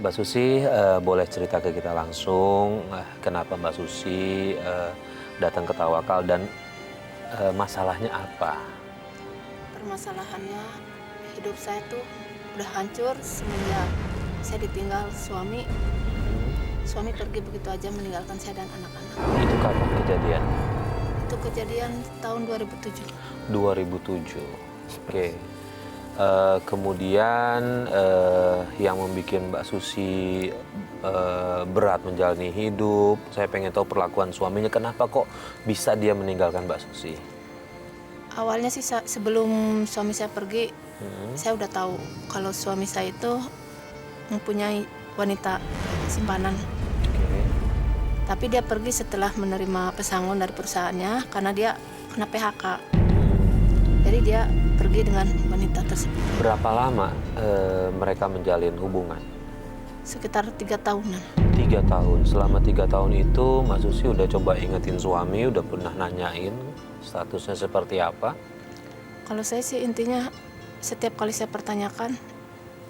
Mbak Susi boleh cerita ke kita langsung kenapa Mbak Susi datang ke Tawakal dan masalahnya apa? Permasalahannya hidup saya tuh udah hancur semenjak saya ditinggal suami. Suami pergi begitu aja meninggalkan saya dan anak-anak. Itu kapan kejadian? Itu kejadian tahun 2007. 2007. Oke. Kemudian yang membuat Mbak Susi berat menjalani hidup, saya pengen tahu perlakuan suaminya. Kenapa kok bisa dia meninggalkan Mbak Susi? Awalnya sih sebelum suami saya pergi, saya udah tahu kalau suami saya itu mempunyai wanita simpanan. Oke. Tapi dia pergi setelah menerima pesangon dari perusahaannya karena dia kena PHK. Jadi dia pergi dengan wanita tersebut. Berapa lama mereka menjalin hubungan? Sekitar 3 tahunan. 3 tahun. Selama 3 tahun itu Mbak Susi udah coba ingetin suami, udah pernah nanyain statusnya seperti apa? Kalau saya sih intinya setiap kali saya pertanyakan,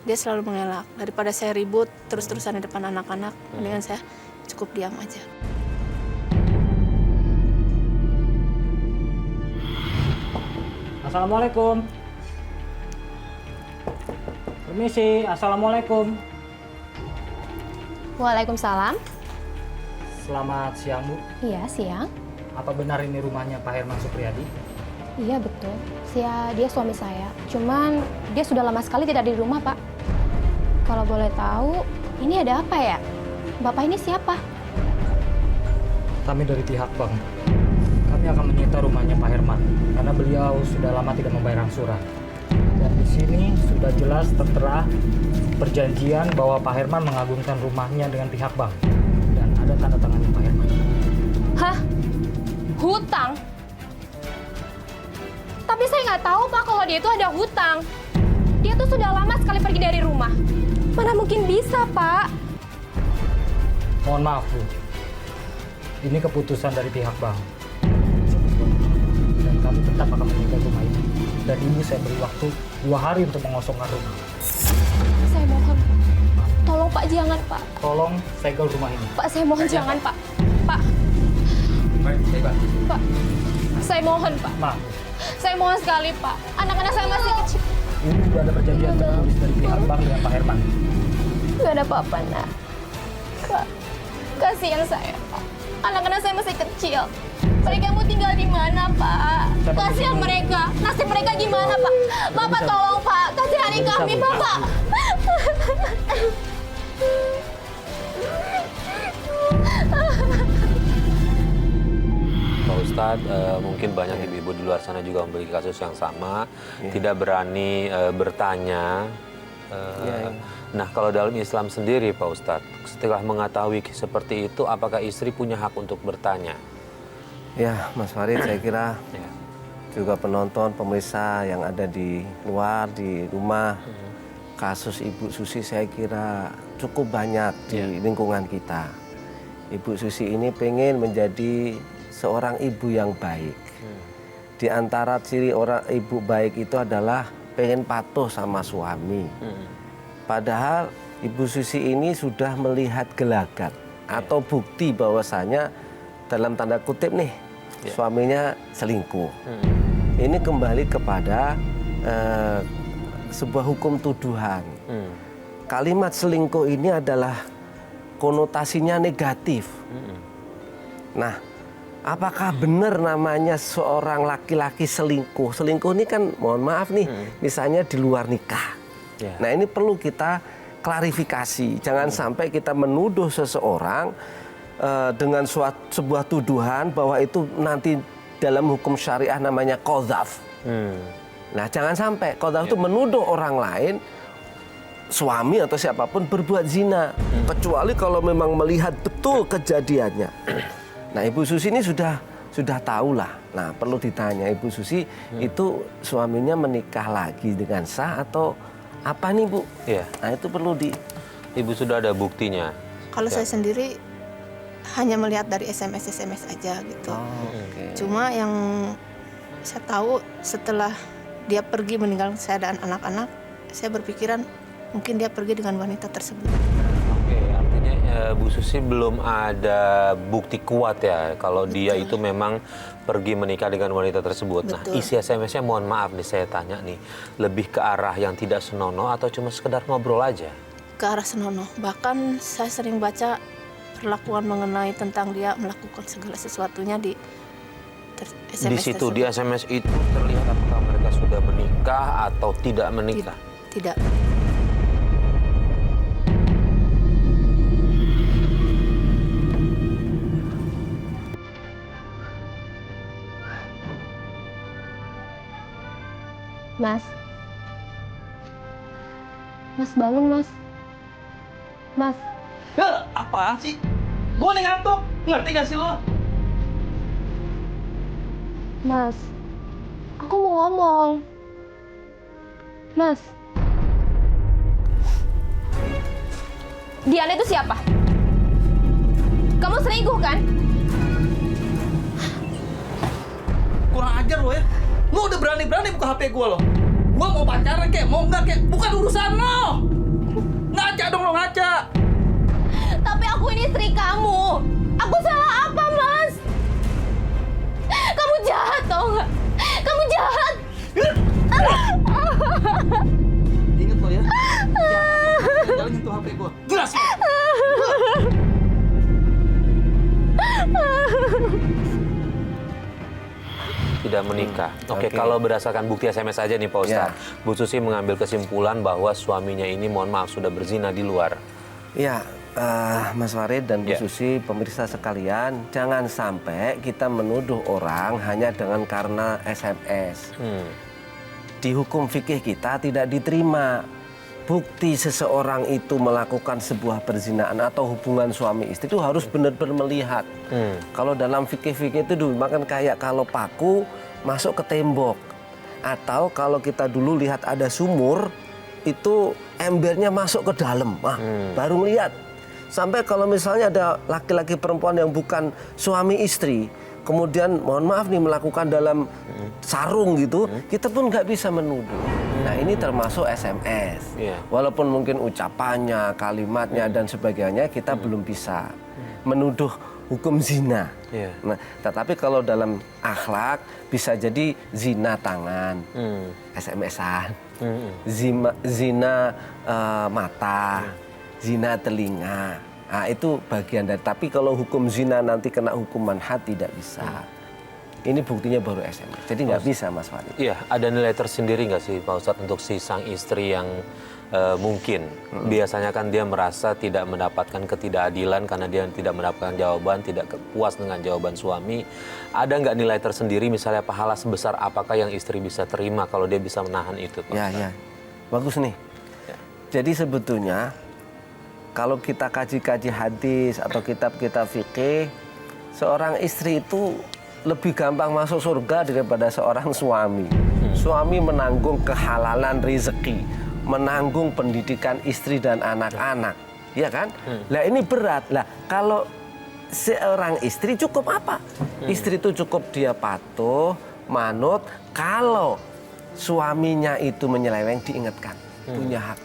dia selalu mengelak. Daripada saya ribut terus-terusan di depan anak-anak, mendingan saya cukup diam aja. Assalamualaikum. Permisi, assalamualaikum. Waalaikumsalam. Selamat siang, Bu. Iya, siang. Apa benar ini rumahnya Pak Herman Supriyadi? Iya, betul. Dia suami saya. Cuman dia sudah lama sekali tidak di rumah, Pak. Kalau boleh tahu, ini ada apa ya? Bapak ini siapa? Kami dari pihak bank. Kami akan menyita rumahnya Pak Herman karena beliau sudah lama tidak membayar angsuran. Dan di sini sudah jelas tertera perjanjian bahwa Pak Herman mengagungkan rumahnya dengan pihak bank. Dan ada tanda tangannya Pak Herman. Hah? Hutang? Tapi saya nggak tahu, Pak, kalau dia itu ada hutang. Dia tuh sudah lama sekali pergi dari rumah. Mana mungkin bisa, Pak? Mohon maaf, Bu. Ini keputusan dari pihak bank. Dan kami tetap akan menyita rumah ini. Dan ibu saya beri waktu 2 hari untuk mengosongkan rumah. Saya mohon. Tolong, Pak, jangan, Pak. Tolong segel rumah ini. Pak, saya mohon jangan, Pak. Pak. Baik, saya bantu. Pak. Saya mohon, Pak. Maaf, Saya mohon sekali, Pak. Anak-anak saya masih kecil. ini sudah ada perjanjian tertulis dari pihak bank dengan Pak Herman. Gak ada apa-apa, Nak. Kak, kasihan saya, Pak. Anak-anak saya masih kecil. Mereka mau tinggal di mana, Pak? Kasihan mereka. Nasib mereka gimana, Pak? Bapak tolong, Pak. Kasihani kami, Bapak. Pak Ustadz, mungkin banyak ibu-ibu di luar sana juga memiliki kasus yang sama, tidak berani bertanya. Nah, kalau dalam Islam sendiri, Pak Ustadz, setelah mengetahui seperti itu, apakah istri punya hak untuk bertanya? Ya, Mas Farid, saya kira Ya. juga penonton, pemirsa yang ada di luar, di rumah, kasus Ibu Susi saya kira cukup banyak di lingkungan kita. Ibu Susi ini pengen menjadi seorang ibu yang baik. Di antara ciri orang ibu baik itu adalah pengen patuh sama suami. Padahal Ibu Susi ini sudah melihat gelagat atau bukti bahwasanya dalam tanda kutip nih suaminya selingkuh. Ini kembali kepada sebuah hukum tuduhan. Kalimat selingkuh ini adalah konotasinya negatif. Nah, apakah benar namanya seorang laki-laki selingkuh? Selingkuh ini kan, mohon maaf nih, misalnya di luar nikah. Nah, ini perlu kita klarifikasi. Jangan sampai kita menuduh seseorang dengan sebuah tuduhan bahwa itu nanti dalam hukum syariah namanya qadzaf. Nah, jangan sampai qadzaf itu menuduh orang lain, suami atau siapapun berbuat zina. Kecuali kalau memang melihat betul kejadiannya. Nah, Ibu Susi ini sudah tahu lah. Nah, perlu ditanya, Ibu Susi itu suaminya menikah lagi dengan sah atau apa nih, Bu? Iya. Nah, itu perlu Ibu sudah ada buktinya. Kalau saya sendiri hanya melihat dari SMS aja gitu. Cuma yang saya tahu setelah dia pergi meninggalkan saya dan anak-anak, saya berpikiran mungkin dia pergi dengan wanita tersebut. Bu Susi belum ada bukti kuat ya kalau dia itu memang pergi menikah dengan wanita tersebut. Nah, Betul. isi SMS-nya mohon maaf nih saya tanya nih, lebih ke arah yang tidak senonoh atau cuma sekedar ngobrol aja? Ke arah senonoh. Bahkan saya sering baca perlakuan mengenai tentang dia melakukan segala sesuatunya di SMS Di situ tersebut. di SMS itu terlihat apakah mereka sudah menikah atau tidak menikah? Tidak. Mas. Mas bangun, Mas. Mas. Ya, apaan sih? Gue nih ngantuk, ngerti gak sih lo? Mas. Aku mau ngomong. Mas. Diana itu siapa? Kamu selingkuh kan? Kurang ajar lo ya. Lo udah berani-berani buka HP gue lo. Gue mau pacaran kek, mau enggak kek, bukan urusan lo. Ngaca dong lo, ngaca. Tapi aku ini istri kamu. Aku salah apa, Mas? Kamu jahat, tau nggak? Kamu jahat. Ingat lo ya. Jangan nyentuh HP gue. Jelas lo. Tidak menikah. Oke, Oke. kalau berdasarkan bukti SMS aja nih Pak Ustadz, Bu Susi mengambil kesimpulan bahwa suaminya ini mohon maaf sudah berzina di luar. Ya, Mas Farid dan Bu Ya. Susi, pemirsa sekalian, jangan sampai kita menuduh orang hanya dengan karena SMS. Di hukum fikih kita tidak diterima bukti seseorang itu melakukan sebuah perzinaan atau hubungan suami istri itu harus benar-benar melihat. Kalau dalam fikih-fikih itu dulu makan kayak kalau paku masuk ke tembok, atau kalau kita dulu lihat ada sumur itu embernya masuk ke dalam, baru ngelihat. Sampai kalau misalnya ada laki-laki perempuan yang bukan suami istri, kemudian mohon maaf nih melakukan dalam sarung gitu, kita pun nggak bisa menuduh. Nah ini termasuk SMS. Iya. Walaupun mungkin ucapannya, kalimatnya dan sebagainya kita belum bisa menuduh hukum zina. Iya. Nah, tetapi kalau dalam akhlak bisa jadi zina tangan, SMS-an, zina mata, zina telinga. Nah, itu bagian dari. Tapi kalau hukum zina nanti kena hukuman had tidak bisa. Ini buktinya baru SMS. Jadi nggak bisa Mas Farid. Iya, ada nilai tersendiri nggak sih Pak Ustadz untuk si sang istri yang mungkin biasanya kan dia merasa tidak mendapatkan ketidakadilan karena dia tidak mendapatkan jawaban, tidak puas dengan jawaban suami. Ada nggak nilai tersendiri misalnya pahala sebesar apakah yang istri bisa terima kalau dia bisa menahan itu Pak Ya, Ustadz? ya. Bagus nih. Jadi sebetulnya kalau kita kaji-kaji hadis atau kitab-kitab fikih, seorang istri itu lebih gampang masuk surga daripada seorang suami. Suami menanggung kehalalan rezeki, menanggung pendidikan istri dan anak-anak, ya kan? Lah ini berat. Lah kalau seorang istri cukup apa? Istri itu cukup dia patuh, manut. Kalau suaminya itu menyeleweng diingatkan, punya hak.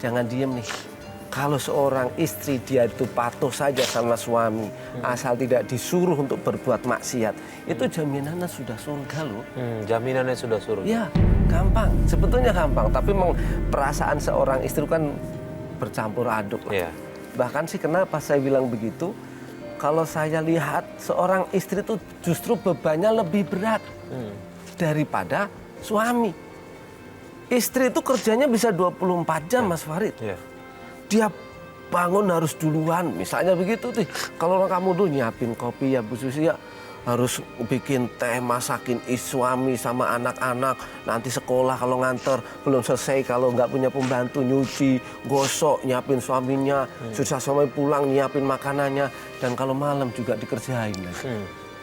Jangan diem nih. Kalau seorang istri dia itu patuh saja sama suami, asal tidak disuruh untuk berbuat maksiat, itu jaminannya sudah surga loh. Jaminannya sudah surga. Ya, gampang. Sebetulnya gampang, tapi perasaan seorang istri kan bercampur aduk lah. Iya. Bahkan sih kenapa saya bilang begitu? Kalau saya lihat seorang istri itu justru bebannya lebih berat daripada suami. Istri itu kerjanya bisa 24 jam, Mas Farid. Iya. Dia bangun harus duluan, misalnya begitu tuh. Kalau kamu dulu nyiapin kopi ya Bu Susi ya, harus bikin teh, masakin suami sama anak-anak, nanti sekolah kalau nganter belum selesai, kalau nggak punya pembantu nyuci, gosok, nyiapin suaminya, susah suami pulang nyiapin makanannya, dan kalau malam juga dikerjain lagi.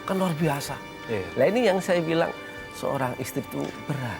Kan luar biasa. Iya. Nah ini yang saya bilang seorang istri itu berat.